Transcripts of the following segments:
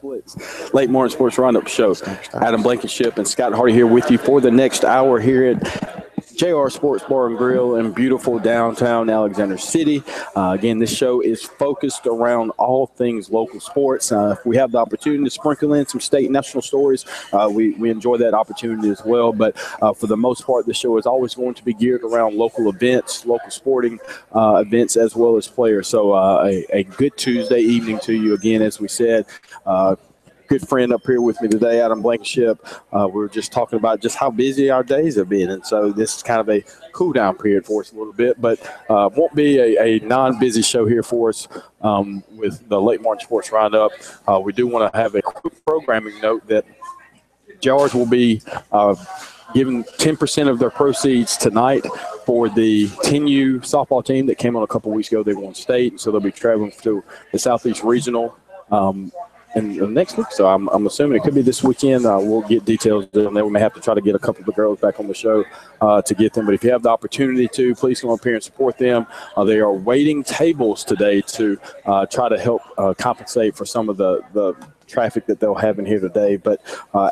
Blitz, late morning sports roundup show. Adam Blankenship and Scott Hardy here with you for the next hour here at JR Sports Bar and Grill in beautiful downtown Alexander City. Again, this show is focused around all things local sports. If we have the opportunity to sprinkle in some state and national stories, we enjoy that opportunity as well. But for the most part, the show is always going to be geared around local events, local sporting events, as well as players. So a good Tuesday evening to you again, as we said. Good friend up here with me today, Adam Blankenship. We were just talking about just how busy our days have been, and so this is kind of a cool down period for us a little bit, but won't be a non-busy show here for us with the late morning sports roundup. We do want to have a quick programming note that JRs will be giving 10% of their proceeds tonight for the 10U softball team that came on a couple weeks ago. They won state, so they'll be traveling to the Southeast Regional and next week, so I'm assuming it could be this weekend. We'll get details, and then we may have to try to get a couple of the girls back on the show to get them. But if you have the opportunity to, please come up here and support them. They are waiting tables today to try to help compensate for some of the traffic that they'll have in here today. But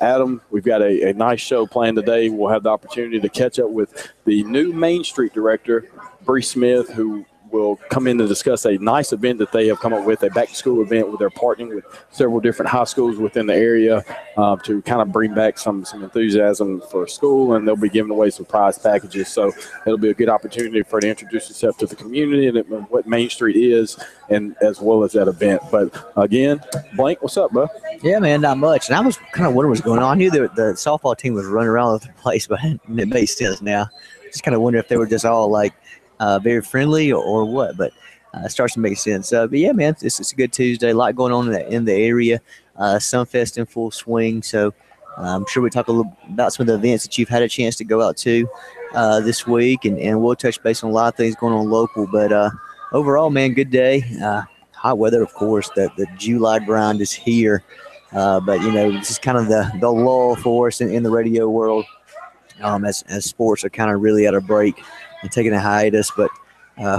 Adam, we've got a nice show planned today. We'll have the opportunity to catch up with the new Main Street director, Bree Smith, who will come in to discuss a nice event that they have come up with, a back-to-school event where they're partnering with several different high schools within the area to kind of bring back some enthusiasm for school, and they'll be giving away some prize packages. So it'll be a good opportunity for her to introduce herself to the community and what Main Street is, and as well as that event. But again, Blank, what's up, bro? Yeah, man, not much. And I was kind of wondering what's going on. I knew that the softball team was running around the place, but it made sense now. Just kind of wonder if they were just all like very friendly or what, but it starts to make sense. But yeah, man, it's a good Tuesday. A lot going on in the area. Sunfest in full swing. So I'm sure we talk a little about some of the events that you've had a chance to go out to this week, and we'll touch base on a lot of things going on local. But overall, man, good day. Hot weather, of course. The July grind is here. But, you know, this is kind of the lull for us in the radio world as sports are kind of really at a break and taking a hiatus, but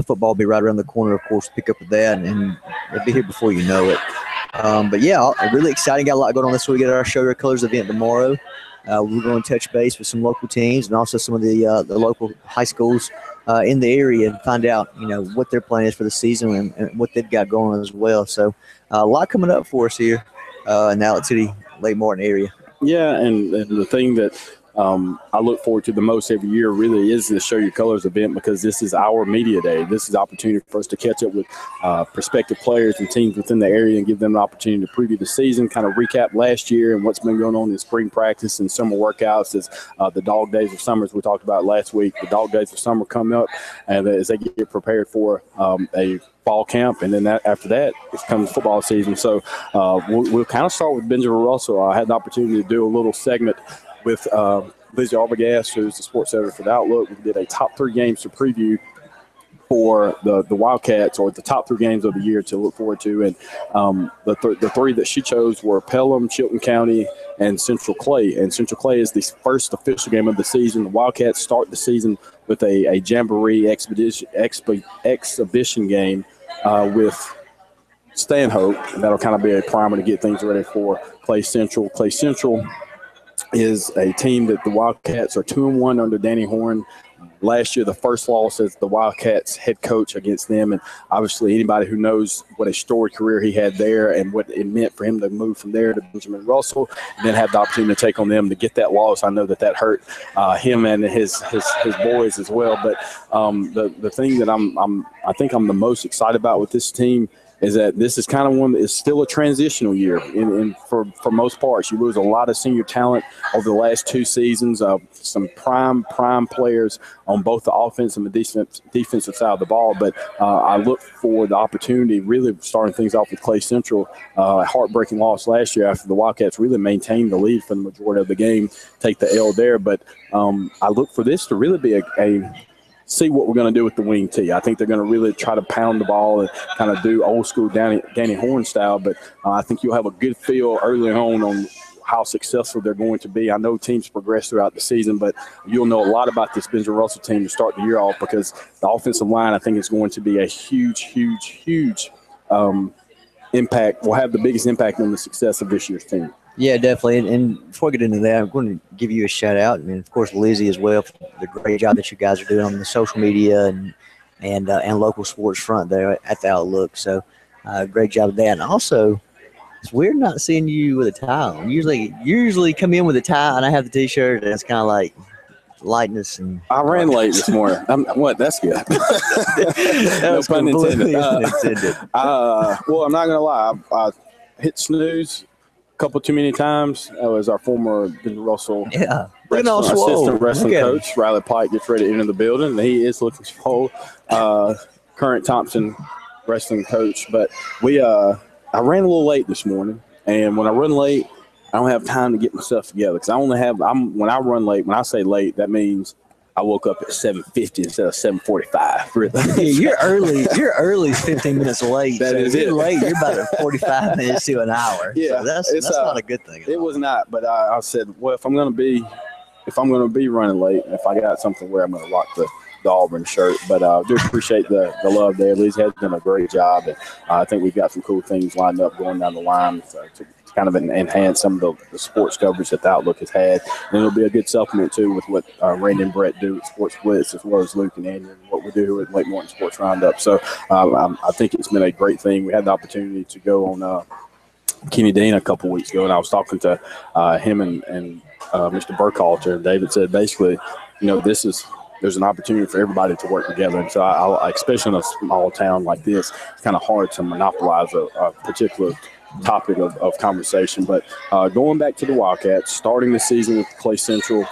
football will be right around the corner, of course. Pick up with that, and it'll be here before you know it. But yeah, really exciting. Got a lot going on this week at our Show Your Colors event tomorrow. We're going to touch base with some local teams and also some of the local high schools in the area and find out, you know, what their plan is for the season and what they've got going on as well. So a lot coming up for us here in the Alex City, Lake Martin area. Yeah, and the thing that I look forward to the most every year really is the Show Your Colors event, because this is our media day. This is an opportunity for us to catch up with prospective players and teams within the area and give them an opportunity to preview the season, kind of recap last year and what's been going on in spring practice and summer workouts as the dog days of summer, as we talked about last week. The dog days of summer come up, and as they get prepared for a fall camp, and then after that, it comes football season. So we'll kind of start with Benjamin Russell. I had the opportunity to do a little segment with Lizzie Arbogast, who's the sports editor for the Outlook. We did a top 3 games to preview for the Wildcats, or the top 3 games of the year to look forward to. And the 3 that she chose were Pelham, Chilton County, and Central Clay. And Central Clay is the first official game of the season. The Wildcats start the season with a Jamboree exhibition game with Stanhope, and that'll kind of be a primer to get things ready for Clay Central. Clay Central is a team that the Wildcats are 2-1 under Danny Horn. Last year, the first loss as the Wildcats head coach against them, and obviously anybody who knows what a storied career he had there and what it meant for him to move from there to Benjamin Russell and then have the opportunity to take on them to get that loss, I know that hurt him and his boys as well. But the thing that I think I'm the most excited about with this team is that this is kind of one that is still a transitional year. For most parts, you lose a lot of senior talent over the last 2 seasons. Some prime players on both the offense and the defensive side of the ball. But I look for the opportunity, really starting things off with Clay Central. A heartbreaking loss last year after the Wildcats really maintained the lead for the majority of the game, take the L there. But I look for this to really be a see what we're going to do with the wing tee. I think they're going to really try to pound the ball and kind of do old school Danny Horn style, but I think you'll have a good feel early on how successful they're going to be. I know teams progress throughout the season, but you'll know a lot about this Benjamin Russell team to start the year off, because the offensive line, I think, is going to be a huge impact, will have the biggest impact on the success of this year's team. Yeah, definitely. And before I get into that, I'm going to give you a shout out, and of course Lizzie as well for the great job that you guys are doing on the social media and local sports front there at the Outlook. So great job with that. And also, it's weird not seeing you with a tie on. Usually come in with a tie, and I have the T-shirt, and it's kind of like lightness. And I ran late this morning. That's good. No pun intended. Well, I'm not gonna lie. I hit snooze a couple too many times. That was our former Russell assistant wrestling coach, Riley Pike, gets ready to enter the building. He is looking swole. Current Thompson wrestling coach, but I ran a little late this morning, and when I run late, I don't have time to get myself together because when I run late, when I say late, that means I woke up at 7:50 instead of 7:45. Really. Yeah, you're early 15 minutes late. That is you're it. late. You're about 45 minutes to an hour. Yeah, so that's not a good thing. It was not, but I said, well, if I'm gonna be running late, if I got something where I'm gonna rock the Auburn shirt, but I do appreciate the love there. Liz has done a great job, and I think we've got some cool things lined up going down the line to kind of enhance some of the sports coverage that the Outlook has had. And it'll be a good supplement, too, with what Randy and Brett do at Sports Blitz, as well as Luke and Andy, and what we do here at Lake Morton Sports Roundup. So I think it's been a great thing. We had the opportunity to go on Kenny Dean a couple weeks ago, and I was talking to him and Mr. Burkhalter, and David said basically, there's an opportunity for everybody to work together. And so I especially in a small town like this, it's kind of hard to monopolize a particular topic of conversation. But going back to the Wildcats, starting the season with Clay Central,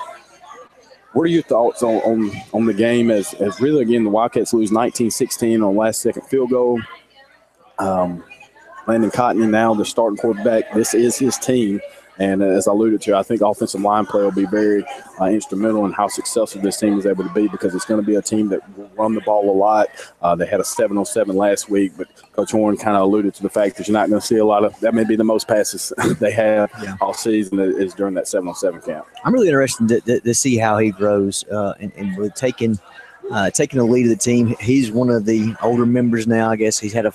what are your thoughts on the game as really, again, the Wildcats lose 19-16 on last-second field goal? Landon Cotney now the starting quarterback. This is his team. And as I alluded to, I think offensive line play will be very instrumental in how successful this team is able to be, because it's going to be a team that will run the ball a lot. They had a 7-on-7 last week, but Coach Horn kind of alluded to the fact that you're not going to see a lot of – that may be the most passes they have all season is during that 7-on-7 camp. I'm really interested to see how he grows and with taking the lead of the team. He's one of the older members now, I guess. He's had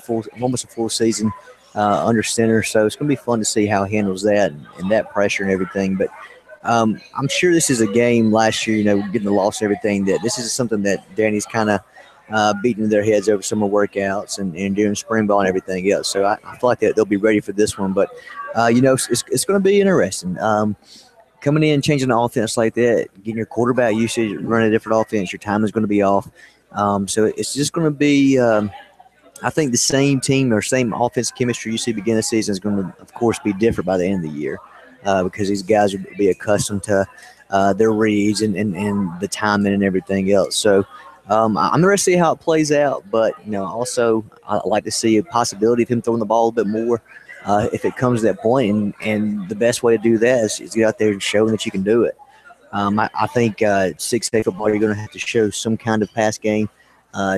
almost a full season under center, so it's going to be fun to see how he handles that and that pressure and everything. But I'm sure this is a game last year, getting the loss and everything, that this is something that Danny's kind of beating their heads over some of the workouts and doing spring ball and everything else. So I feel like they'll be ready for this one. But, it's going to be interesting. Coming in, changing the offense like that, getting your quarterback usage, running a different offense, your time is going to be off. So it's just going to be I think the same team or same offensive chemistry you see beginning of the season is going to, of course, be different by the end of the year because these guys will be accustomed to their reads and the timing and everything else. So I'm interested to see how it plays out, but, also I'd like to see a possibility of him throwing the ball a bit more if it comes to that point. And the best way to do that is get out there and show that you can do it. I think 6A football, you're going to have to show some kind of pass game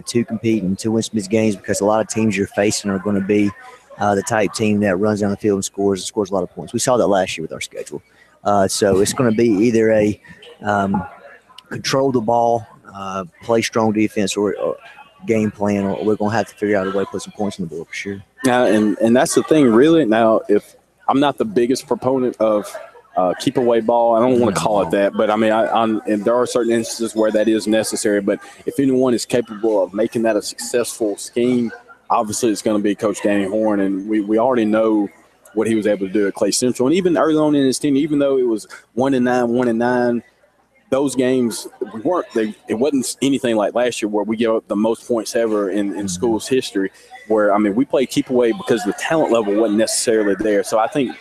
to compete and to win some of these games, because a lot of teams you're facing are going to be the type team that runs down the field and scores a lot of points. We saw that last year with our schedule. So it's going to be either a control the ball, play strong defense, or game plan, or we're going to have to figure out a way to put some points on the board for sure. Now, and that's the thing, really. Now, if I'm not the biggest proponent of keep away ball, I don't want to call it that, but I mean, and there are certain instances where that is necessary. But if anyone is capable of making that a successful scheme, obviously it's going to be Coach Danny Horn, and we already know what he was able to do at Clay Central. And even early on in his team, even though it was 1-9, those games it wasn't anything like last year where we gave up the most points ever in school's history. Where I mean, we played keep away because the talent level wasn't necessarily there. So I think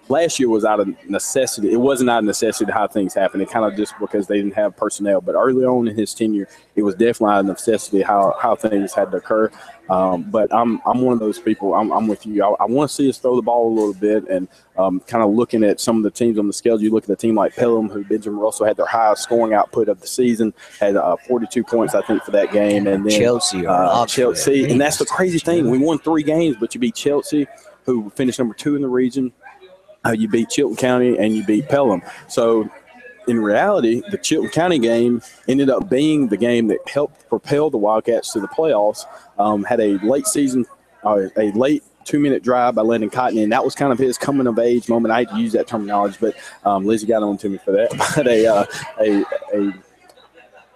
last year was out of necessity. It wasn't out of necessity how things happened. It kind of just because they didn't have personnel. But early on in his tenure, it was definitely out of necessity how things had to occur. But I'm one of those people. I'm with you. I want to see us throw the ball a little bit, and kind of looking at some of the teams on the schedule. You look at a team like Pelham, who Benjamin Russell had their highest scoring output of the season, had 42 points, I think, for that game. And then Chelsea. And that's the crazy thing. We won 3 games, but you beat Chelsea, who finished number 2 in the region. You beat Chilton County and you beat Pelham. So in reality, the Chilton County game ended up being the game that helped propel the Wildcats to the playoffs. Had a late season, a late 2-minute drive by Landon Cotton, and that was kind of his coming of age moment. I hate to use that terminology, but Lizzie got on to me for that. But a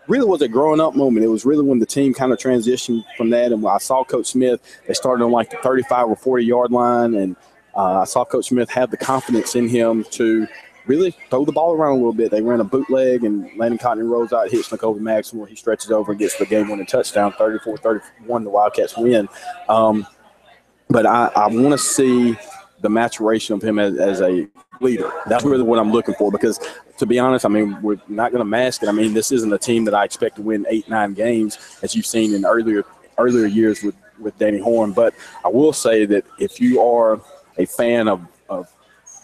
really was a growing up moment. It was really when the team kind of transitioned from that. And when I saw Coach Smith, they started on like the 35 or 40 yard line. And I saw Coach Smith have the confidence in him to really throw the ball around a little bit. They ran a bootleg, and Landon Cotton rolls out, hits Nicole Maxwell. He stretches over and gets the game-winning touchdown, 34-31. The Wildcats win. But I want to see the maturation of him as a leader. That's really what I'm looking for, because to be honest, I mean, we're not going to mask it. I mean, this isn't a team that I expect to win 8-9 games, as you've seen in earlier years with Danny Horn. But I will say that if you are a fan of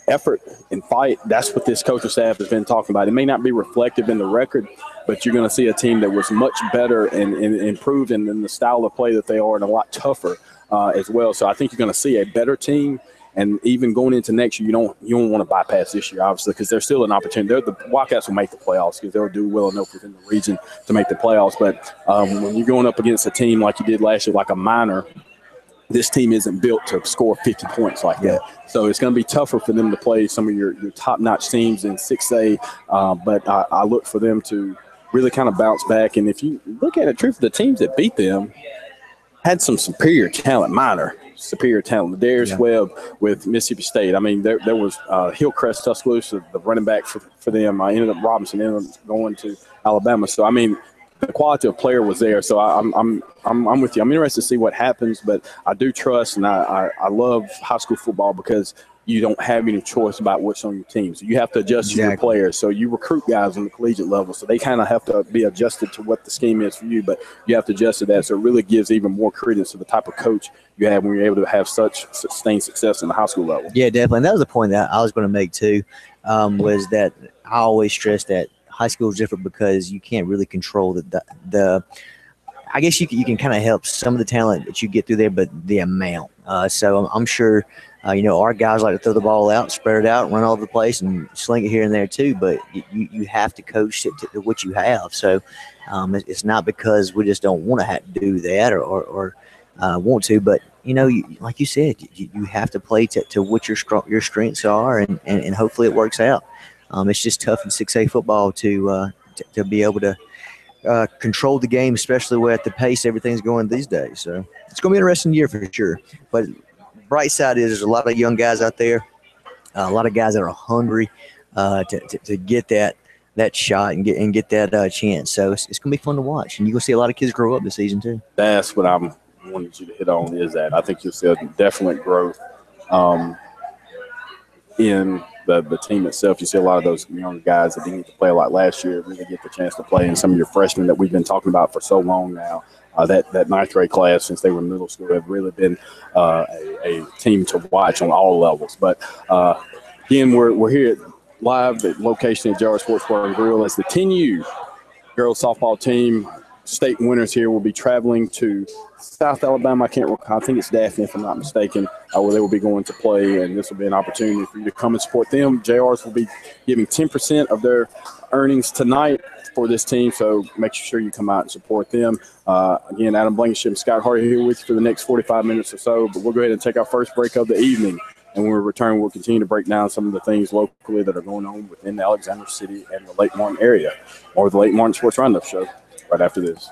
effort and fight, that's what this coaching staff has been talking about. It may not be reflective in the record, but you're going to see a team that was much better and improved in the style of play that they are, and a lot tougher as well. So I think you're going to see a better team. And even going into next year, you don't want to bypass this year, obviously, because there's still an opportunity. The Wildcats will make the playoffs because they'll do well enough within the region to make the playoffs. But when you're going up against a team like you did last year, like a minor, this team isn't built to score 50 points like that. So it's going to be tougher for them to play some of your top-notch teams in 6A. But I look for them to really kind of bounce back. And if you look at it, truthfully, the teams that beat them had some superior talent, superior talent. Darius Webb with Mississippi State. I mean, there was Hillcrest Tuscaloosa, the running back for them. Robinson ended up going to Alabama. So, I mean, the quality of player was there. So I'm with you. I'm interested to see what happens, but I do trust, and I love high school football because you don't have any choice about what's on your team. So you have to adjust your players. So you recruit guys on the collegiate level. So they kind of have to be adjusted to what the scheme is for you, but you have to adjust to that. So it really gives even more credence to the type of coach you have when you're able to have such sustained success in the high school level. Yeah, definitely. And that was the point that I was going to make too, was that I always stress that high school is different because you can't really control the I guess you can kind of help some of the talent that you get through there, but the amount. So I'm sure, our guys like to throw the ball out, spread it out, run all over the place, and sling it here and there too. But you have to coach it to what you have. So it's not because we just don't want to have to do that or want to, but like you said, you have to play to what your strengths are, and hopefully it works out. It's just tough in 6A football to be able to control the game, especially at the pace everything's going these days. So it's going to be an interesting year for sure. But bright side is there's a lot of young guys out there, a lot of guys that are hungry to get that shot and get that chance. So it's going to be fun to watch, and you're going to see a lot of kids grow up this season too. That's what I'm wanted you to hit on, is that I think you'll see a definite growth in the team itself. You see a lot of those young guys that didn't get to play a lot last year really get the chance to play, and some of your freshmen that we've been talking about for so long now, that ninth grade class since they were in middle school, have really been a team to watch on all levels. But again, we're here live at location at JR Sports Bar and Grill as the 10U girls softball team, state winners here, will be traveling to South Alabama. I can't recall. I think it's Daphne, if I'm not mistaken, where they will be going to play, and this will be an opportunity for you to come and support them. JRs will be giving 10% of their earnings tonight for this team, so make sure you come out and support them. Again, Adam Blankenship and Scott Hardy here with you for the next 45 minutes or so, but we'll go ahead and take our first break of the evening. And when we return, we'll continue to break down some of the things locally that are going on within Alexander City and the Lake Martin area, or the Lake Martin Sports Roundup show right after this.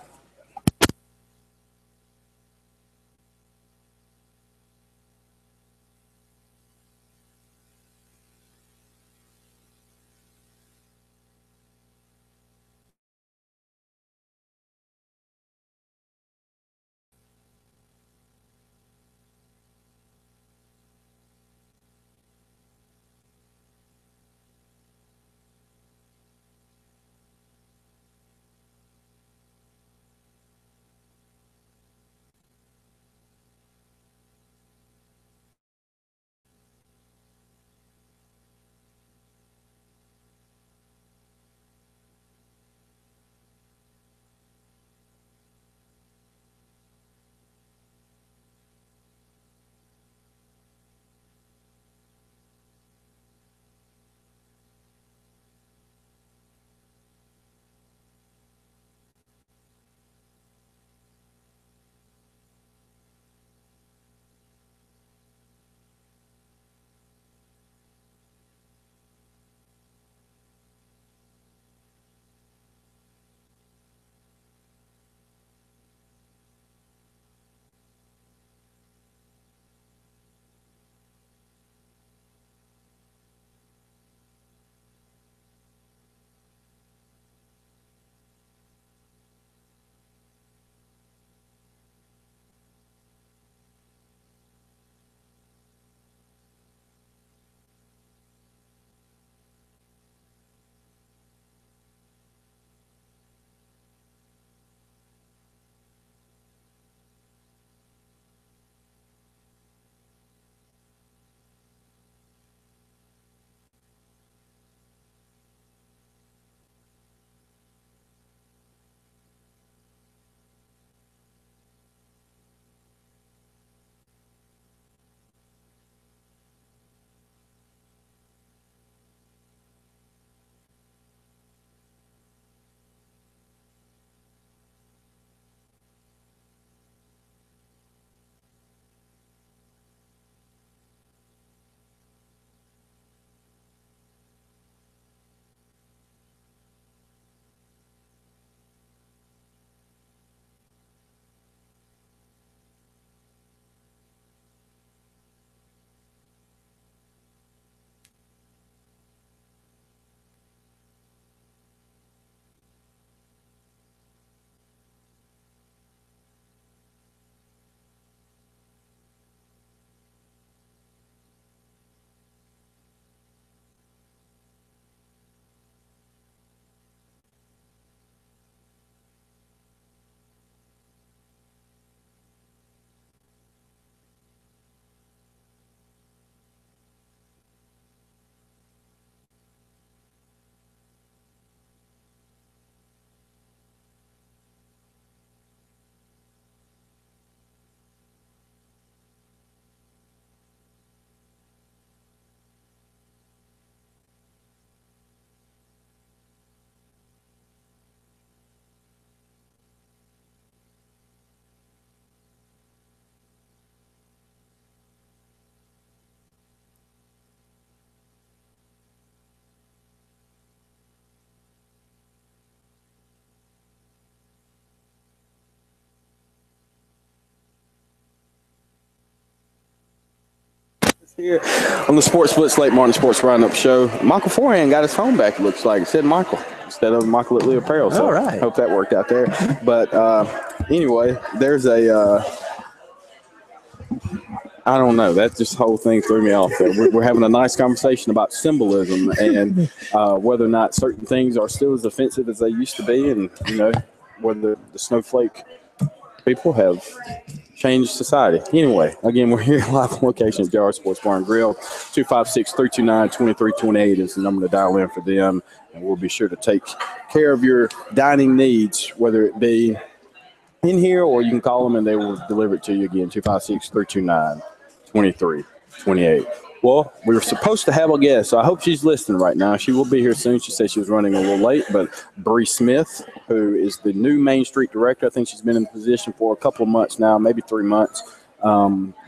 Here on the Sports Blitz Lake Martin Sports Roundup show, Michael Forehand got his phone back, it looks like. It said Michael instead of Michael at Lee Apparel. So all right. Hope that worked out there. But anyway, there's a I don't know. That just whole thing threw me off there. We're having a nice conversation about symbolism and whether or not certain things are still as offensive as they used to be, and whether the snowflake people have changed society. Anyway, again, we're here live on location at JR Sports Bar and Grill. 256-329-2328 is the number to dial in for them, and we'll be sure to take care of your dining needs, whether it be in here or you can call them and they will deliver it to you again. 256-329-2328. Well, we were supposed to have a guest, so I hope she's listening right now. She will be here soon. She said she was running a little late, but Bree Smith, who is the new Main Street director, I think she's been in the position for a couple of months now, maybe 3 months.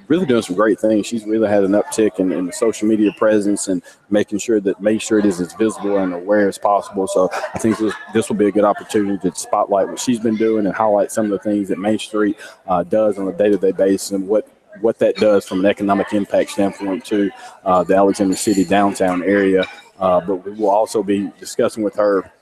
Really doing some great things. She's really had an uptick in the social media presence and making sure that Main Street is as visible and aware as possible. So I think this will be a good opportunity to spotlight what she's been doing and highlight some of the things that Main Street does on a day-to-day basis and what that does from an economic impact standpoint to the Alexander City downtown area. But we will also be discussing with her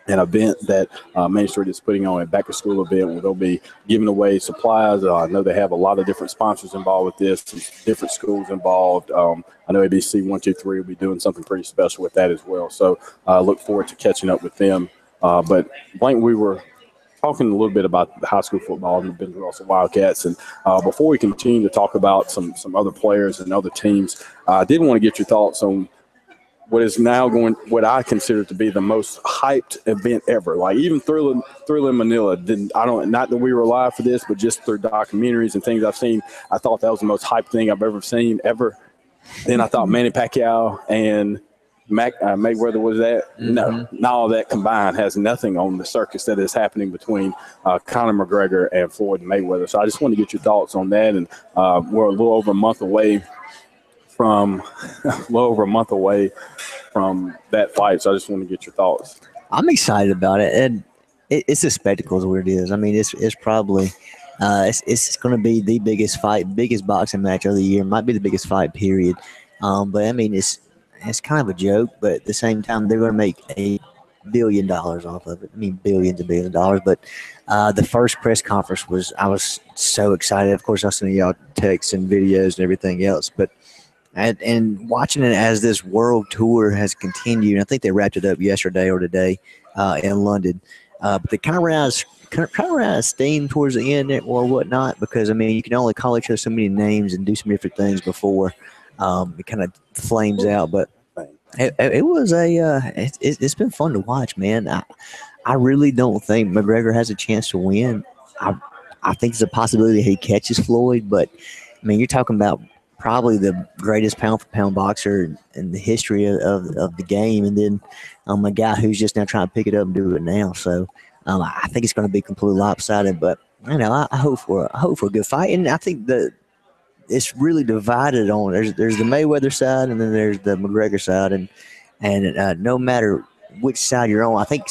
an event that Main Street is putting on, a back-to-school event where they'll be giving away supplies. I know they have a lot of different sponsors involved with this, different schools involved. I know ABC 123 will be doing something pretty special with that as well. So I look forward to catching up with them. But Blank, we were talking a little bit about high school football and the Benton Russell Wildcats. And before we continue to talk about some other players and other teams, I did want to get your thoughts on what I consider to be the most hyped event ever. Like even Thrill in Manila not that we were live for this, but just through documentaries and things I've seen, I thought that was the most hyped thing I've ever seen ever. Then I thought Manny Pacquiao and Mayweather was that. Mm-hmm. No, not all that combined has nothing on the circus that is happening between Conor McGregor and Floyd Mayweather. So I just want to get your thoughts on that. And we're a little over a month away from that fight. So I just want to get your thoughts. I'm excited about it, and it's a spectacle is what it is. I mean, it's probably it's going to be the biggest boxing match of the year. Might be the biggest fight period. But I mean, it's kind of a joke, but at the same time, they're going to make $1 billion off of it. I mean, billions and billions of dollars. But the first press conference I was so excited. Of course, I sent y'all texts and videos and everything else, but and watching it as this world tour has continued, and I think they wrapped it up yesterday or today in London. But they kind of ran out of steam towards the end or whatnot, because I mean, you can only call each other so many names and do some different things before it kind of flames out. But it was it's been fun to watch, man. I really don't think McGregor has a chance to win. I think there's a possibility he catches Floyd, but I mean, you're talking about probably the greatest pound-for-pound boxer in the history of the game, and then a guy who's just now trying to pick it up and do it now. So I think it's going to be completely lopsided, but I hope for a good fight, and I think it's really divided on there's the Mayweather side and then there's the McGregor side, and no matter which side you're on, I think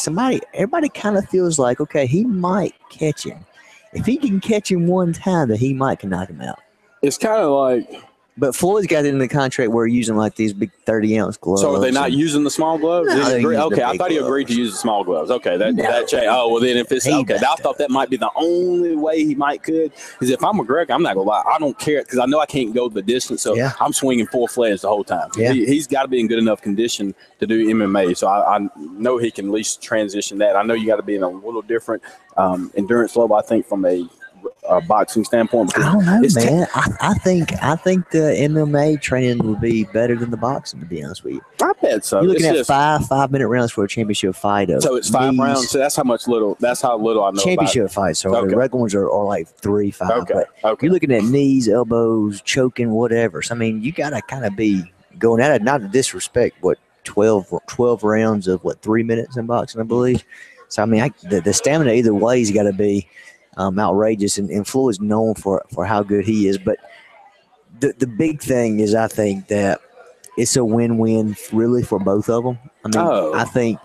everybody kind of feels like, okay, he might catch him. If he can catch him one time, that he might can knock him out. It's kind of like. But Floyd's got it in the contract where using like these big 30-ounce gloves. So are they not using the small gloves? No, okay, I thought he agreed to use the small gloves. Okay, that changed. Oh, well then if it's okay, I thought that might be the only way he could. Because if I'm McGregor, I'm not gonna lie, I don't care because I know I can't go the distance, so I'm swinging full-fledged the whole time. Yeah. He's got to be in good enough condition to do MMA, so I know he can at least transition that. I know you got to be in a little different endurance level, I think, from a boxing standpoint. I don't know, man. I think the MMA training would be better than the boxing, to be honest with you. I bet so. You're looking at 5-minute rounds for a championship fight. So it's 5 rounds. So that's how little I know. Championship fights. So the regular ones are like 3-5. Okay. But you're looking at knees, elbows, choking, whatever. So I mean, you gotta kind of be going at it. Not to disrespect 12 rounds of 3 minutes in boxing, I believe. So I mean, the stamina either way has got to be outrageous, and Floyd's known for how good he is. But the big thing is, I think that it's a win-win really for both of them. I mean, I think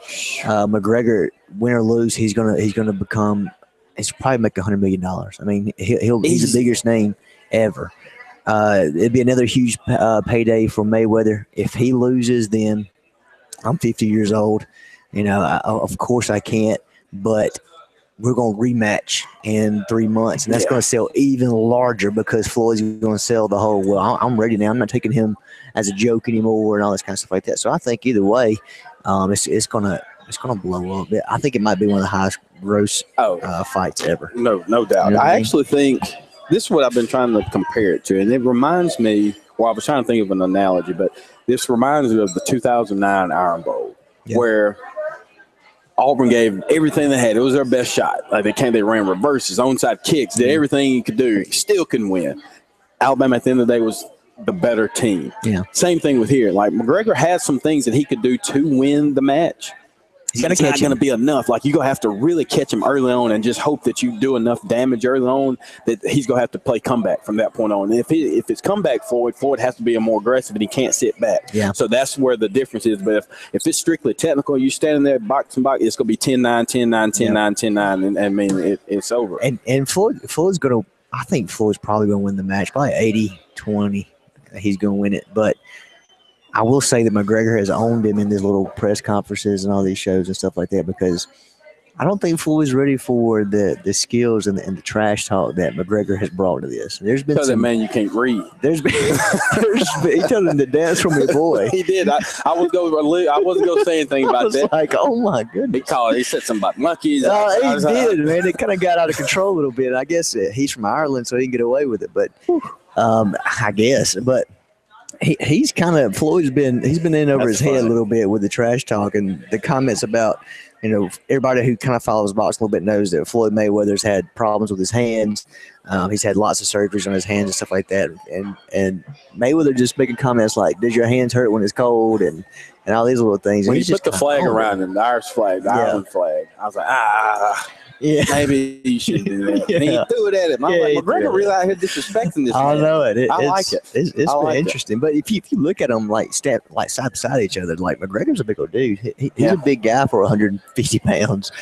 McGregor, win or lose, he's gonna become. He's probably make $100 million. I mean, he's the biggest name ever. It'd be another huge payday for Mayweather. If he loses, then I'm 50 years old. Of course I can't, but we're going to rematch in 3 months, and that's going to sell even larger because Floyd's going to sell the whole, well, I'm ready now. I'm not taking him as a joke anymore and all this kind of stuff like that. So I think either way, it's going to blow up. I think it might be one of the highest gross fights ever. No doubt. You know I actually think this is what I've been trying to compare it to, and it reminds me, well, I was trying to think of an analogy, but this reminds me of the 2009 Iron Bowl, where Auburn gave everything they had. It was their best shot. Like they ran reverses, onside kicks, did everything you could do. Still couldn't win. Alabama at the end of the day was the better team. Yeah. Same thing with here. Like McGregor has some things that he could do to win the match. It's not going to be enough. Like, you're going to have to really catch him early on and just hope that you do enough damage early on that he's going to have to play comeback from that point on. And if it's comeback Floyd has to be a more aggressive, and he can't sit back. Yeah. So that's where the difference is. But if it's strictly technical, you standing there box, it's going to be 10-9, 10-9, 10-9, 10-9. And I mean, it's over. And Floyd's going to, I think Floyd's probably going to win the match, probably 80-20. He's going to win it. But I will say that McGregor has owned him in these little press conferences and all these shows and stuff like that, because I don't think Floyd's ready for the skills and the trash talk that McGregor has brought to this. There's been that man you can't read. He told him to dance for me, boy. He did. I wasn't going to say anything about that. Like, oh my goodness. He said something about monkeys. He did, man. It kind of got out of control a little bit. I guess he's from Ireland, so he can get away with it. But I guess, but. He's kind of Floyd's been in over his head a little bit with the trash talk and the comments about, everybody who kind of follows boxing a little bit knows that Floyd Mayweather's had problems with his hands. He's had lots of surgeries on his hands and stuff like that. And Mayweather just making comments like, "Does your hands hurt when it's cold?" and all these little things. When he put the flag around him, the Irish flag, the Ireland flag, I was like, maybe you should do that. And he threw it at him. I'm like, McGregor really out here disrespecting this man. I know it. I like it. It's been interesting. But if you look at them like side by side each other, like McGregor's a big old dude. He's a big guy for 150 pounds.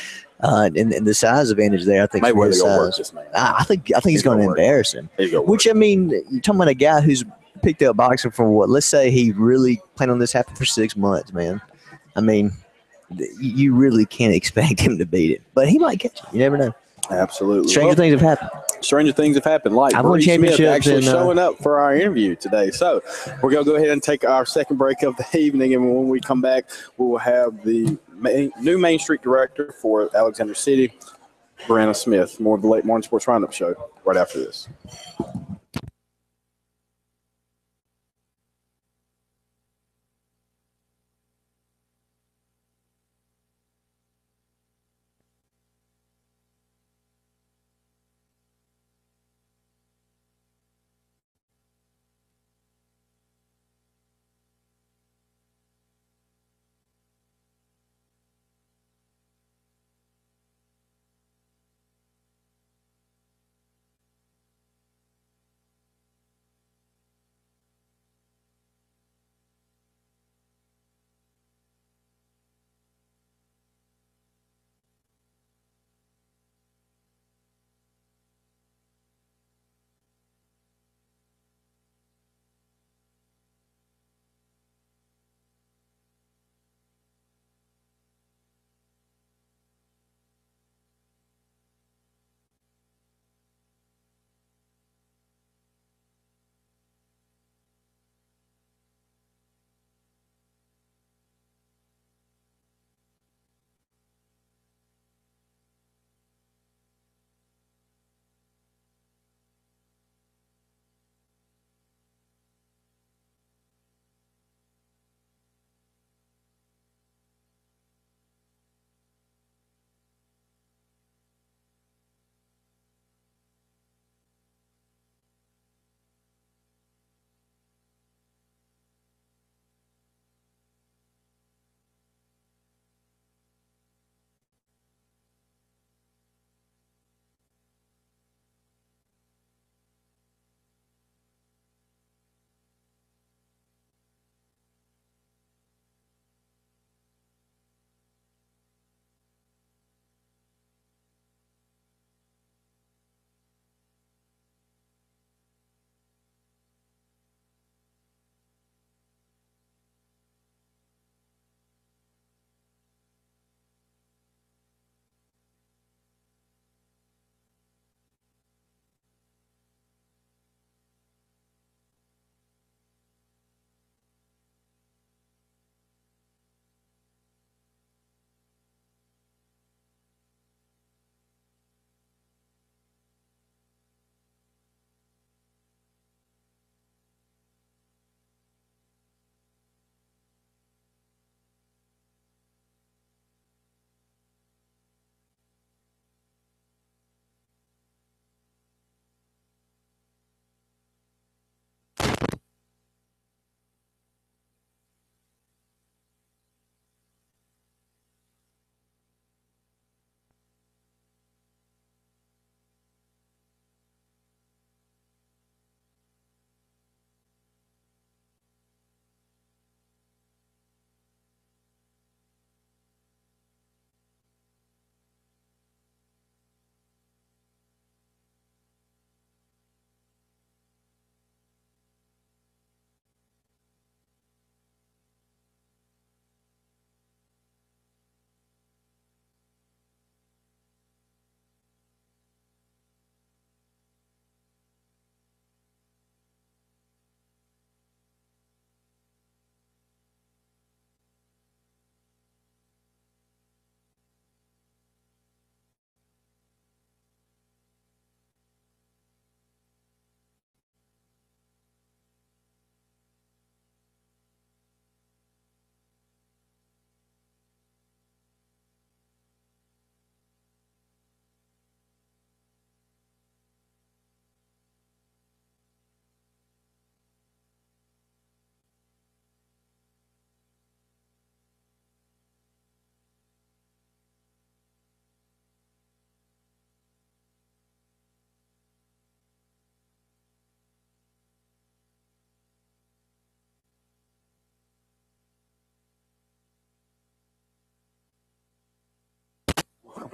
And the size advantage there, I think. Mayweather gonna work this man. I think he's going to embarrass him. Which, I mean, you're talking about a guy who's picked up boxing for what? Let's say he really planned on this happening for 6 months, man. I mean, you really can't expect him to beat it, but he might catch it. You never know. Absolutely. Stranger things have happened. Like I've won Bree Smith championships actually showing up for our interview today. So we're going to go ahead and take our second break of the evening, and when we come back, we will have the new Main Street director for Alexander City, Brianna Smith. More of the Late Morning Sports Roundup show right after this.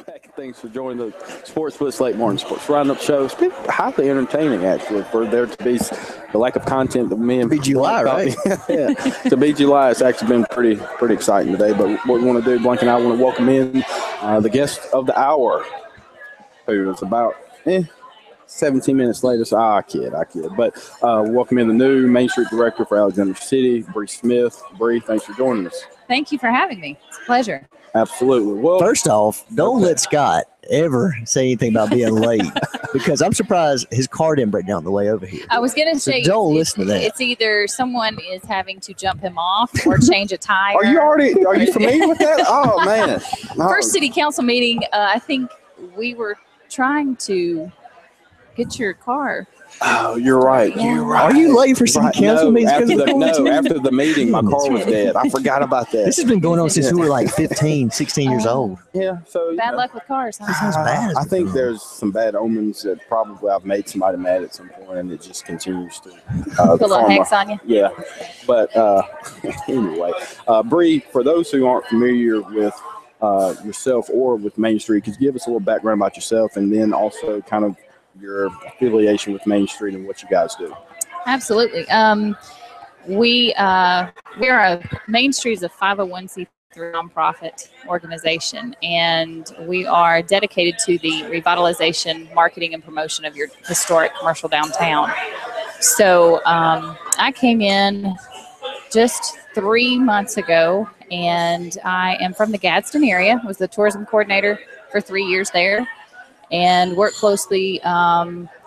back. Thanks for joining the Sports Blitz Late Morning Sports Roundup show. It's been highly entertaining, actually, for there to be the lack of content that me and be July, right? Yeah, to be July, it's actually been pretty exciting today. But what we want to do, Blank and I want to welcome in the guest of the hour, who is about 17 minutes later. So I kid. But welcome in the new Main Street Director for Alexander City, Bree Smith. Bree, thanks for joining us. Thank you for having me. It's a pleasure. Absolutely. Well, first off, don't let Scott ever say anything about being late because I'm surprised his car didn't break down on the way over here. I was going to say, don't listen to that. It's either someone is having to jump him off or change a tire. Are you familiar with that? Oh, man. First city council meeting, I think we were trying to get your car. Oh, you're right. You're right. Are you late for city council meetings? After the meeting, my car was dead. I forgot about that. This has been going on since we were like 15, 16 years old. Yeah. So bad luck with cars. Huh? Sounds bad. I think there's some bad omens that probably I've made somebody mad at some point, and it just continues to put a little hex on you. Yeah. But anyway, Bree, for those who aren't familiar with yourself or with Main Street, could you give us a little background about yourself, and then also kind of your affiliation with Main Street and what you guys do? Absolutely. We are Main Street is a 501c3 nonprofit organization, and we are dedicated to the revitalization, marketing, and promotion of your historic commercial downtown. So I came in just 3 months ago, and I am from the Gadsden area. I was the tourism coordinator for 3 years there, and work closely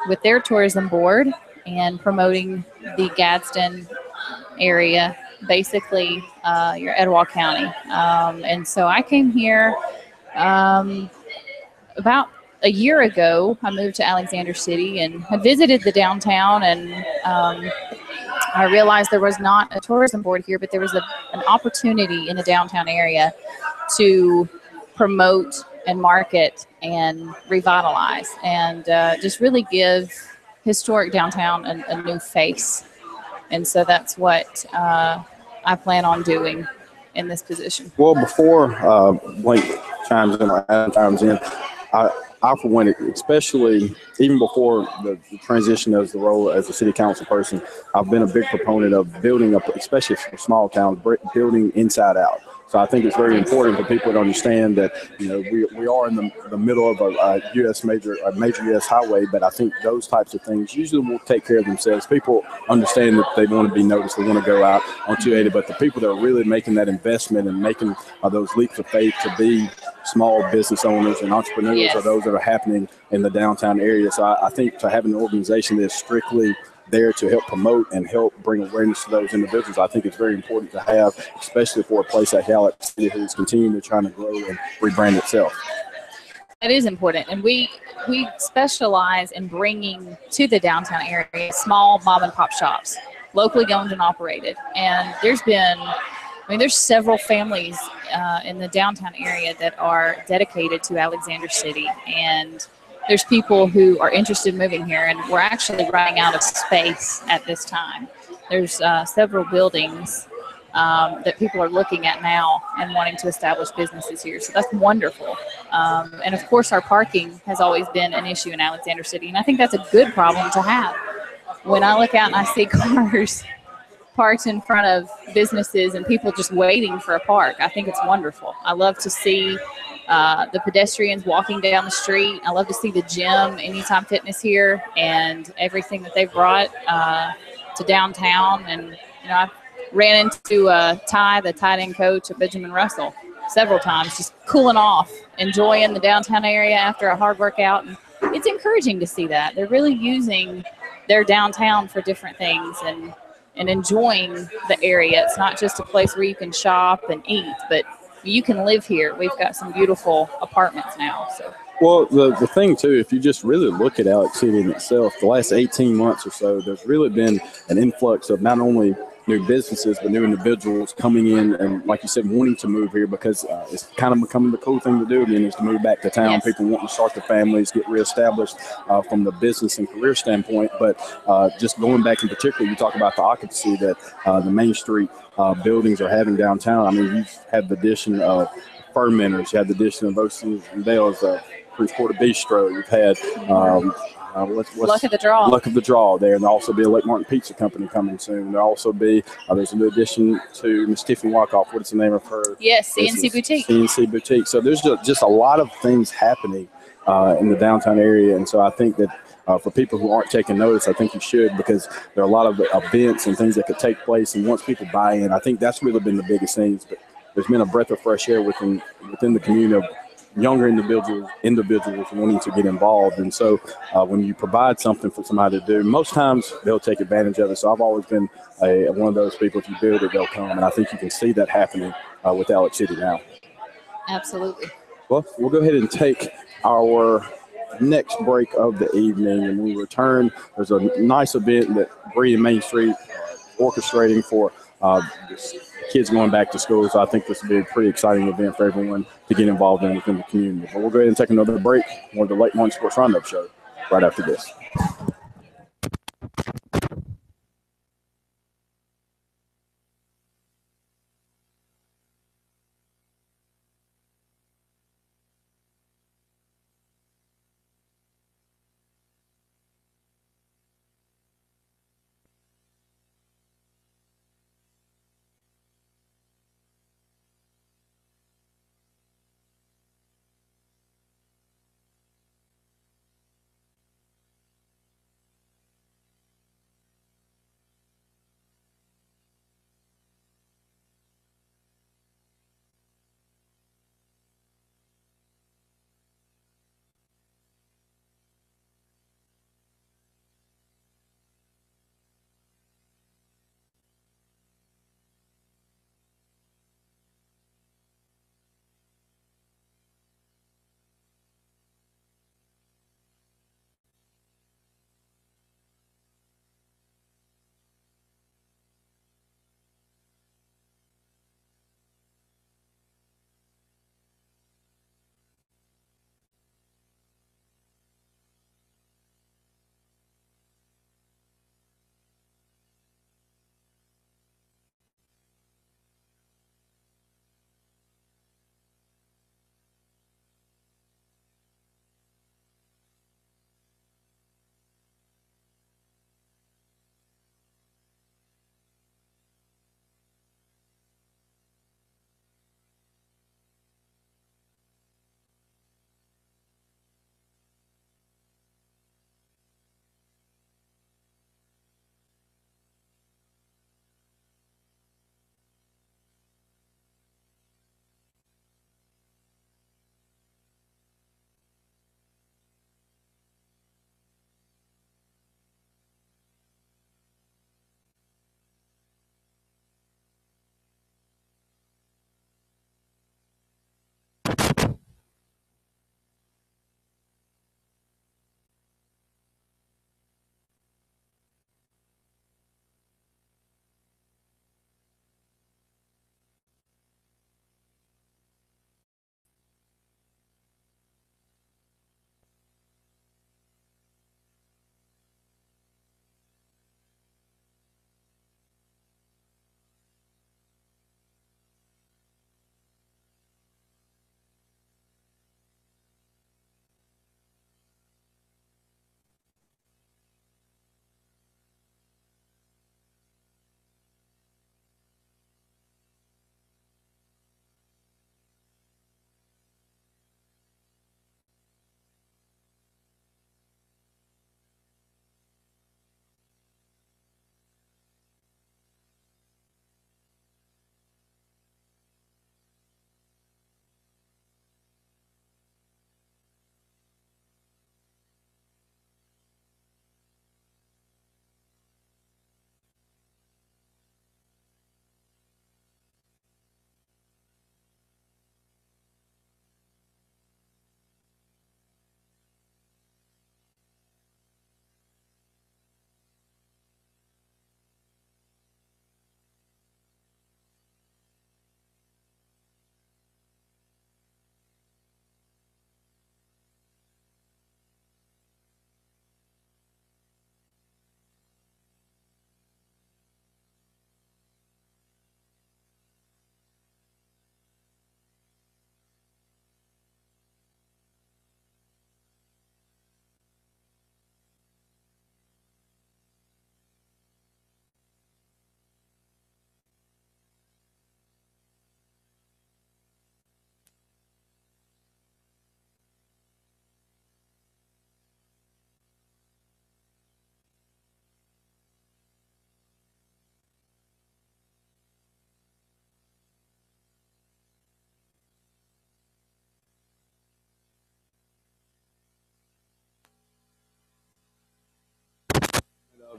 with their tourism board and promoting the Gadsden area, basically your Etowah County. And so I came here about a year ago. I moved to Alexander City and had visited the downtown, and I realized there was not a tourism board here, but there was an opportunity in the downtown area to promote and market and revitalize and just really give historic downtown a new face. And so that's what I plan on doing in this position. Well, before Blake chimes in or Adam chimes in, I for one, especially even before the transition as the role as a city council person, I've been a big proponent of building up, especially for small towns, building inside out. So I think it's very important for people to understand that, you know, we are in the middle of a major U.S. highway, but I think those types of things usually will take care of themselves. People understand that they want to be noticed, they want to go out on 280, but the people that are really making that investment and making those leaps of faith to be small business owners and entrepreneurs Yes. are those that are happening in the downtown area. So I think to have an organization that's strictly there to help promote and help bring awareness to those individuals, I think it's very important to have, especially for a place like Alex City who's continuing to trying to grow and rebrand itself. It is important, and we specialize in bringing to the downtown area small mom and pop shops, locally owned and operated. And there's several families in the downtown area that are dedicated to Alexander City, and there's people who are interested in moving here, and we're actually running out of space at this time. There's several buildings that people are looking at now and wanting to establish businesses here. So that's wonderful. And of course, our parking has always been an issue in Alexander City, and I think that's a good problem to have. When I look out and I see cars parked in front of businesses and people just waiting for a park, I think it's wonderful. I love to see the pedestrians walking down the street. I love to see the gym, Anytime Fitness here, and everything that they've brought to downtown. And, you know, I ran into Ty, the tight end coach of Benjamin Russell, several times, just cooling off, enjoying the downtown area after a hard workout. And it's encouraging to see that. They're really using their downtown for different things and enjoying the area. It's not just a place where you can shop and eat, but you can live here. We've got some beautiful apartments now. So. Well, the thing, too, if you just really look at Alex City in itself, the last 18 months or so, there's really been an influx of not only new businesses, but new individuals coming in and, like you said, wanting to move here because it's kind of becoming the cool thing to do again is to move back to town. Yes. People wanting to start their families, get reestablished from the business and career standpoint. But just going back in particular, you talk about the occupancy that the Main Street buildings are having downtown. I mean, you've had the addition of fermenters. You had the addition of Oceans and Bales, Prince Porter Bistro. You've had what's Luck of the Draw. Luck of the Draw there, and there'll also be a Lake Martin Pizza Company coming soon. There'll also be there's a new addition to Miss Tiffany Walkoff. What's the name of her? Yes, CNC Boutique. CNC Boutique. So there's just a lot of things happening in the downtown area, and so I think that for people who aren't taking notice, I think you should, because there are a lot of events and things that could take place, and once people buy in, I think that's really been the biggest thing. But there's been a breath of fresh air within the community of younger individuals wanting to get involved. And so when you provide something for somebody to do, most times they'll take advantage of it. So I've always been one of those people. If you build it, they'll come. And I think you can see that happening with Alex City now. Absolutely. Well, we'll go ahead and take our next break of the evening. And when we return, there's a nice event that Bree and Main Street orchestrating for kids going back to school. So I think this will be a pretty exciting event for everyone to get involved in within the community. But we'll go ahead and take another break. More of the Lake Martin Sports Roundup show right after this.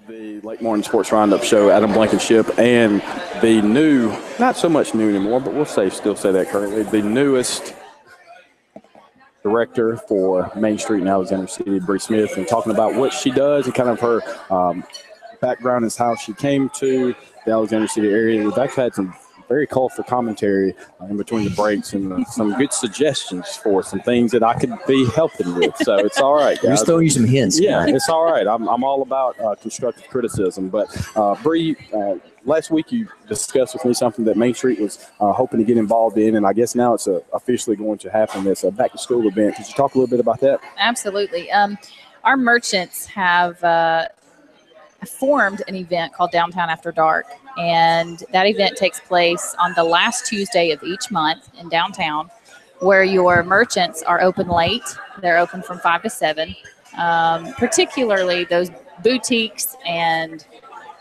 the Lake Morton Sports Roundup show, Adam Blankenship, and the new, not so much new anymore, but we'll still say that currently, the newest director for Main Street in Alexander City, Bree Smith, and talking about what she does and kind of her background is how she came to the Alexander City area. We've actually had some very colorful commentary in between the breaks and some good suggestions for some things that I could be helping with. So it's all right, guys. Just throwing you some hints. Yeah, it's all right. I'm all about constructive criticism. But Bree, last week you discussed with me something that Main Street was hoping to get involved in, and I guess now it's officially going to happen. It's a back-to-school event. Could you talk a little bit about that? Absolutely. Our merchants have formed an event called Downtown After Dark, and that event takes place on the last Tuesday of each month in downtown, where your merchants are open late. They're open from 5 to 7, particularly those boutiques and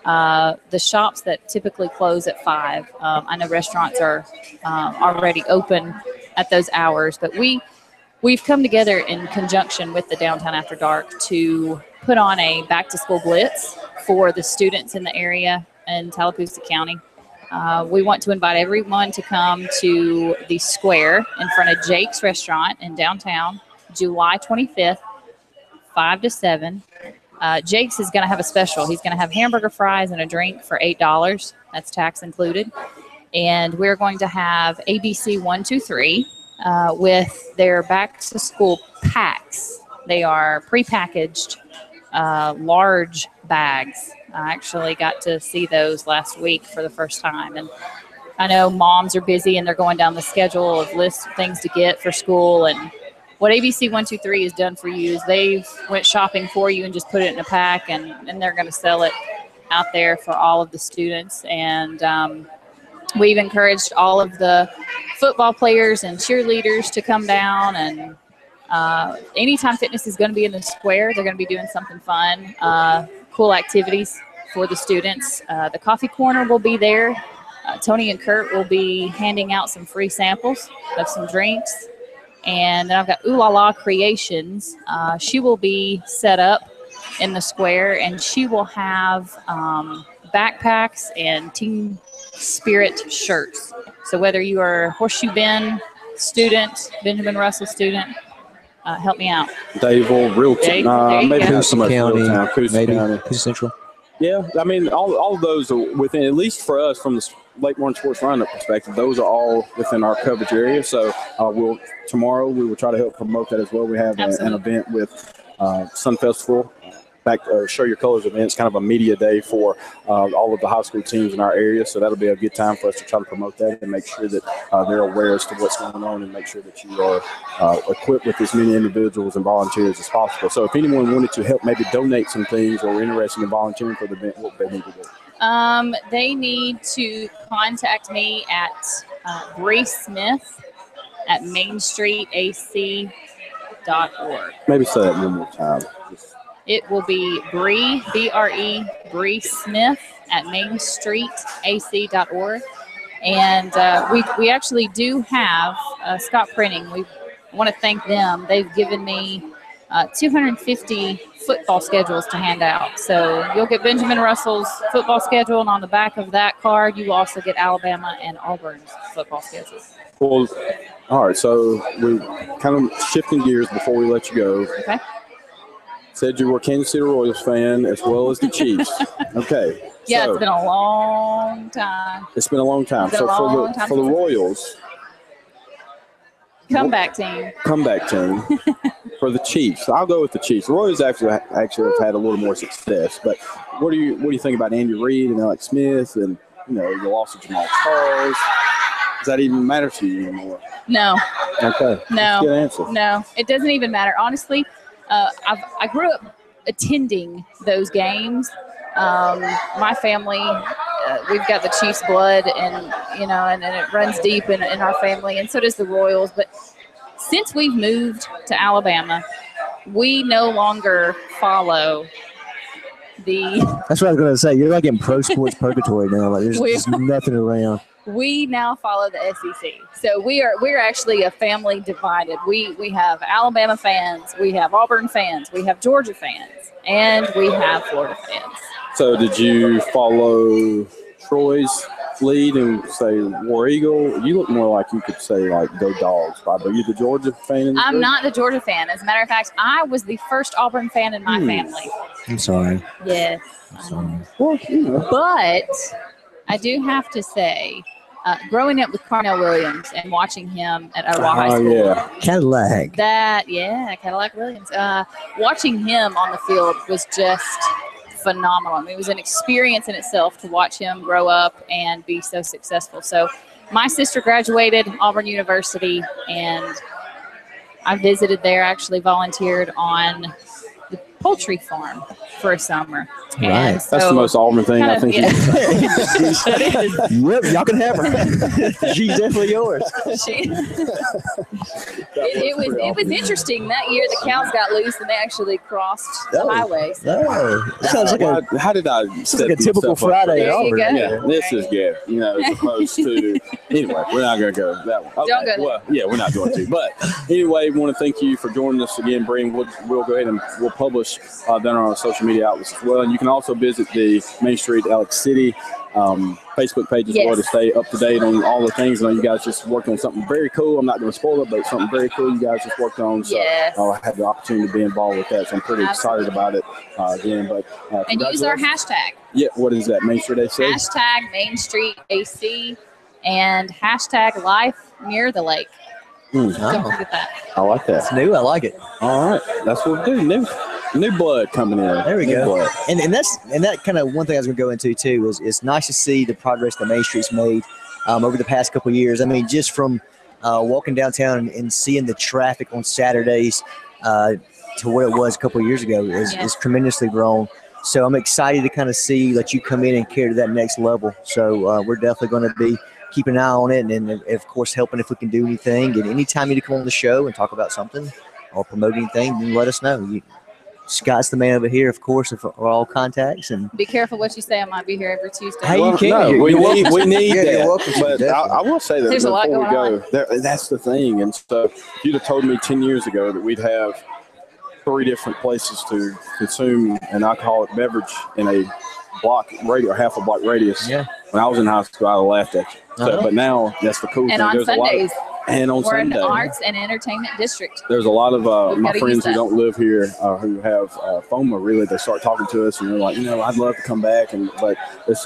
the shops that typically close at 5. I know restaurants are already open at those hours, but we've come together in conjunction with the Downtown After Dark to put on a back-to-school blitz for the students in the area in Tallapoosa County. We want to invite everyone to come to the square in front of Jake's Restaurant in downtown, July 25th, 5 to 7. Jake's is going to have a special. He's going to have hamburger fries and a drink for $8. That's tax included. And we're going to have ABC 123 with their back-to-school packs. They are prepackaged large bags. I actually got to see those last week for the first time. And I know moms are busy and they're going down the schedule of lists of things to get for school. And what ABC 123 has done for you is they've went shopping for you and just put it in a pack, and they're going to sell it out there for all of the students. And we've encouraged all of the football players and cheerleaders to come down, and Anytime Fitness is going to be in the square. They're going to be doing something fun, cool activities for the students. The coffee corner will be there. Tony and Kurt will be handing out some free samples of some drinks. And then I've got Ooh La La Creations. She will be set up in the square, and she will have backpacks and Team Spirit shirts. So whether you are a Horseshoe Bend student, Benjamin Russell student, help me out. Dayville, Realton, maybe Coosa County, maybe County. Coosa Central. Yeah, I mean, all of those are within, at least for us from the Lake Morton Sports Roundup perspective, those are all within our coverage area. So tomorrow we will try to help promote that as well. We have an event with Sun Festival, Show Your Colors events, kind of a media day for all of the high school teams in our area. So that'll be a good time for us to try to promote that and make sure that they're aware as to what's going on, and make sure that you are equipped with as many individuals and volunteers as possible. So if anyone wanted to help maybe donate some things or interested in volunteering for the event, what they need to do? They need to contact me at Bree Smith at mainstreetac.org. Maybe say that one more time. It will be Bree, B-R-E, Bree Smith at mainstreetac.org. And we actually do have Scott Printing. We want to thank them. They've given me 250 football schedules to hand out. So you'll get Benjamin Russell's football schedule, and on the back of that card, you will also get Alabama and Auburn's football schedules. Well, all right, so we're kind of shifting gears before we let you go. Okay. Said you were a Kansas City Royals fan as well as the Chiefs. Okay. Yeah, so, it's been a long time. It's been a long time. So for the Royals, comeback team. For the Chiefs, I'll go with the Chiefs. The Royals actually have had a little more success. But what do you think about Andy Reid and Alex Smith, and the loss of Jamal Charles? Does that even matter to you anymore? No. Okay. No. Good answer. No, it doesn't even matter. Honestly, I grew up attending those games. My family, we've got the Chiefs blood, and and it runs deep in our family, and so does the Royals. But since we've moved to Alabama, we no longer follow the. That's what I was going to say. You're like in pro sports purgatory now. Like there's nothing around. We now follow the SEC. So we're actually a family divided. We have Alabama fans, we have Auburn fans, we have Georgia fans, and we have Florida fans. So did you follow Troy's lead and say War Eagle? You look more like you could say like Go Dogs. But are you the Georgia fan in the I'm group? not the Georgia fan. As a matter of fact, I was the first Auburn fan in my family. I'm sorry. Yes. I'm sorry. Well, you know. But I do have to say, growing up with Carnell Williams and watching him at Ottawa High School, yeah. Cadillac. Cadillac Williams, watching him on the field was just phenomenal. I mean, it was an experience in itself to watch him grow up and be so successful. So my sister graduated Auburn University, and I visited there, actually volunteered on the poultry farm for a summer. Right. And That's the so most Auburn thing I think you can say. Yep, y'all can have her. She's definitely yours. It was interesting that year. The cows got loose and they actually crossed the highway. So. Oh, that sounds like How did I this is like a typical Friday at There you Auburn. go. Yeah, this is good. You know, as opposed to anyway, we're not going to go that one. Okay. Don't go there. Well, yeah, we're not going to. But anyway, we want to thank you for joining us again, Breen. We'll go ahead and we'll publish that on our social media outlets as well. And you can also visit the Main Street Alex City Facebook page as well to stay up to date on all the things. I know you guys just worked on something very cool. I'm not going to spoil it, but it's something very cool you guys just worked on. So I had the opportunity to be involved with that. So I'm pretty excited about it again. But and use our hashtag. Yeah, what is that? Main Street AC? Hashtag Main Street AC and hashtag Life Near the Lake. Don't forget that. I like that. It's new. I like it. All right, that's what we do. New blood coming in. There we New go. blood. And that kind of one thing I was going to go into too is it's nice to see the progress that Main Street's made over the past couple of years. I mean, just from walking downtown and seeing the traffic on Saturdays to what it was a couple of years ago is tremendously grown. So I'm excited to kind of see that you come in and carry to that next level. So we're definitely going to be keeping an eye on it, and of course helping if we can do anything. And anytime you need to come on the show and talk about something or promote anything, then let us know. Scott's the man over here, of course, for all contacts. And be careful what you say. I might be here every Tuesday. Hey, you can't. No, we need Yeah, that. you're welcome to, But I will say that There's a lot before we going go, that's the thing. And so if you'd have told me 10 years ago that we'd have 3 different places to consume an alcoholic beverage in a half a block radius. Yeah. When I was in high school, I laughed at you. So, but now that's the cool thing. And on There's Sundays. And on We're in Sunday. the Arts and Entertainment District. There's a lot of my gotta friends use who that. don't live here who have FOMA. Really, they start talking to us and they're like, I'd love to come back. But it's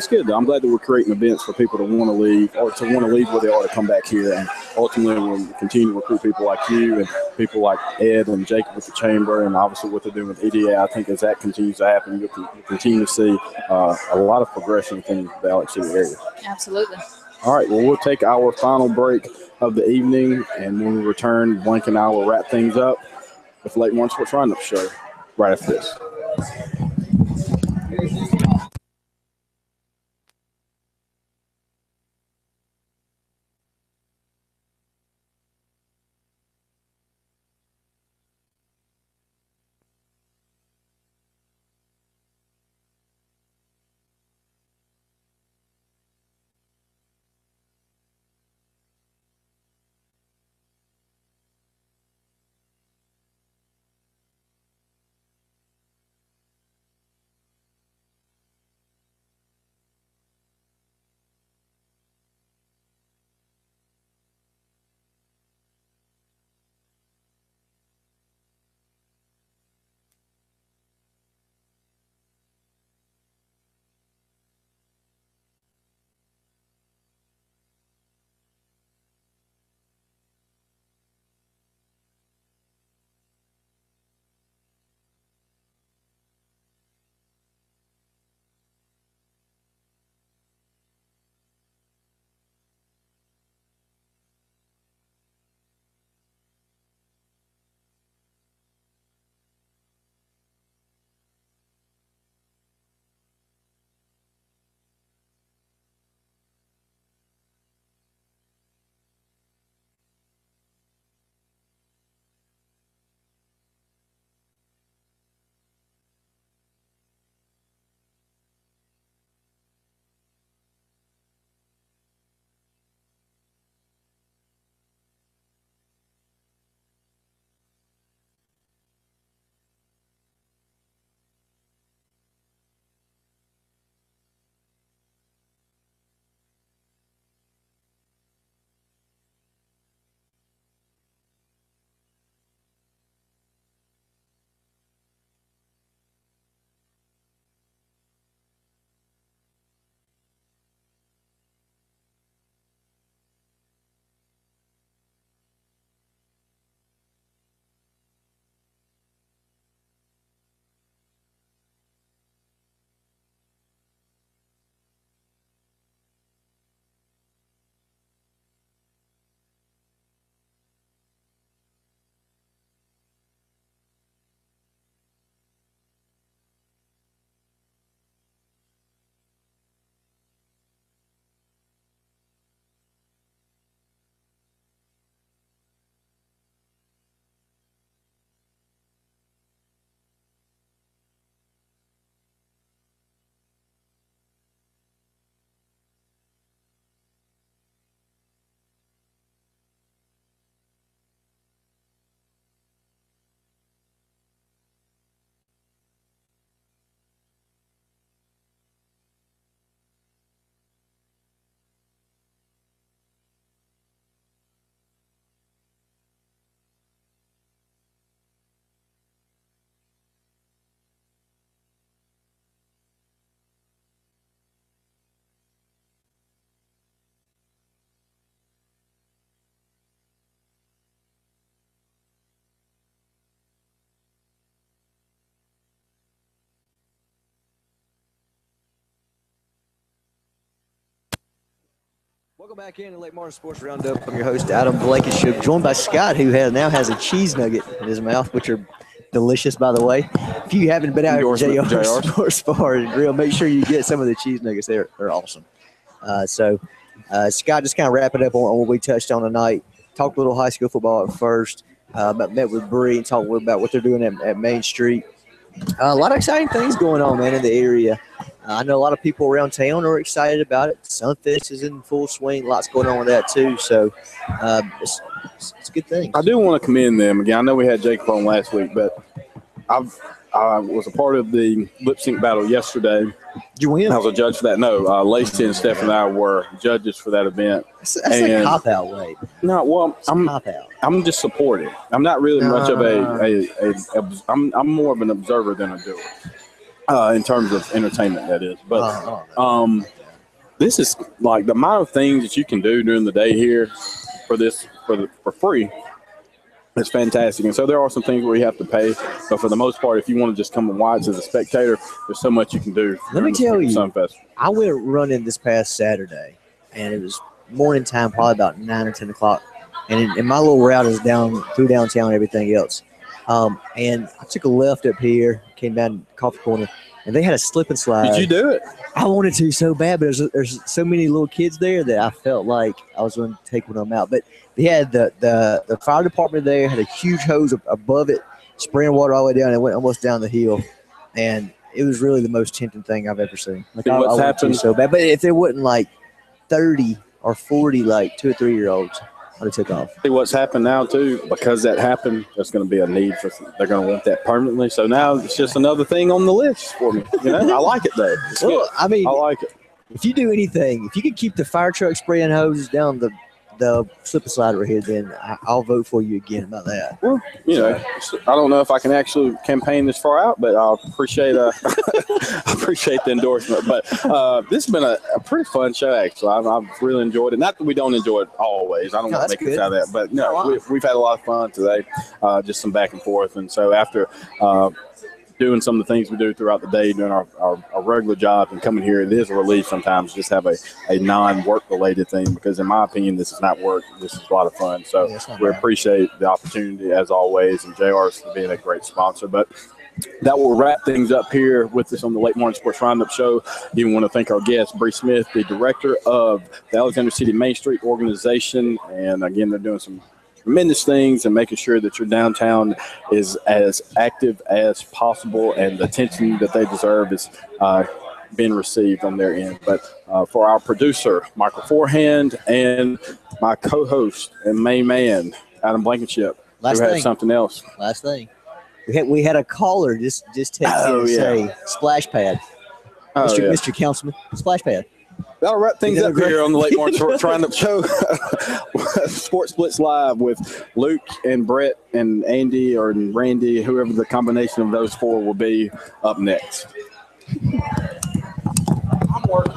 good though. I'm glad that we're creating events for people to want to leave or to want to leave where they are to come back here. And ultimately, we'll continue to recruit people like you and people like Ed and Jacob with the chamber, and obviously what they're doing with EDA. I think as that continues to happen, you'll continue to see a lot of progression within the Alex City area. Absolutely. All right, well, we'll take our final break of the evening, and when we return, Blank and I will wrap things up with the Lake Warren Sports Roundup show right after this. Welcome back in to Lake Martin Sports Roundup. I'm your host, Adam Blankenship, joined by Scott, who now has a cheese nugget in his mouth, which are delicious, by the way. If you haven't been out here at JR Sports Bar and Grill, make sure you get some of the cheese nuggets. They're awesome. Scott, just kind of wrap it up on what we touched on tonight. Talked a little high school football at first, met with Bree and talked about what they're doing at Main Street. A lot of exciting things going on, man, in the area. I know a lot of people around town are excited about it. Sunfest is in full swing. Lots going on with that, too. So it's a good thing. I do want to commend them. Again, I know we had Jacob on last week, but I was a part of the lip sync battle yesterday. Did you win? I was a judge for that. No, Lacey and Steph and I were judges for that event. That's a cop-out, Wade. No, well, I'm just supporting. I'm not really much of I'm more of an observer than a doer. In terms of entertainment, that is. But this is like the amount of things that you can do during the day here for free. It's fantastic. And so there are some things where you have to pay. But for the most part, if you want to just come and watch as a spectator, there's so much you can do. Let me tell you, Sunfest. I went running this past Saturday, and it was morning time, probably about 9 or 10 o'clock. And my little route is through downtown and everything else. And I took a left up here, came down Coffee Corner, and they had a slip and slide. Did you do it? I wanted to so bad, but there's so many little kids there that I felt like I was going to take one of them out. But they had the fire department there, had a huge hose above it, spraying water all the way down, and it went almost down the hill. And it was really the most tempting thing I've ever seen. Like, I wanted to so bad. But if there wasn't like 30 or 40 like 2 or 3 year olds, I took off. See what's happened now too, because that happened, there's going to be a need for. They're going to want that permanently. So now it's just another thing on the list for me. You know, I like it though. Well, I mean, I like it. If you do anything, if you could keep the fire truck spraying hoses down the slip and slide right here, then I'll vote for you again about that. Well, you know, I don't know if I can actually campaign this far out, but I appreciate the endorsement. But this has been a pretty fun show, actually. I've really enjoyed it. Not that we don't enjoy it always. I don't want to make it out of that. But no, we've had a lot of fun today, just some back and forth. And so after doing some of the things we do throughout the day, doing our regular job and coming here, it is a relief sometimes to just have a non-work related thing, because in my opinion, this is not work. This is a lot of fun. So we appreciate the opportunity as always, and JR's for being a great sponsor. But that will wrap things up here with us on the Lake Martin Sports Roundup show. Even want to thank our guest, Bree Smith, the director of the Alexander City Main Street organization. And again, they're doing some tremendous things and making sure that your downtown is as active as possible, and the attention that they deserve is being received on their end. But for our producer, Michael Forehand, and my co-host and main man, Adam Blankenship, who had something else. Last thing. We had a caller just text in and say, splash pad. Mr. Councilman, splash pad. That'll wrap things up here on the Lake Martin Sports Roundup show. Sports Blitz Live with Luke and Brett and Andy or Randy, whoever the combination of those four will be, up next. I'm working.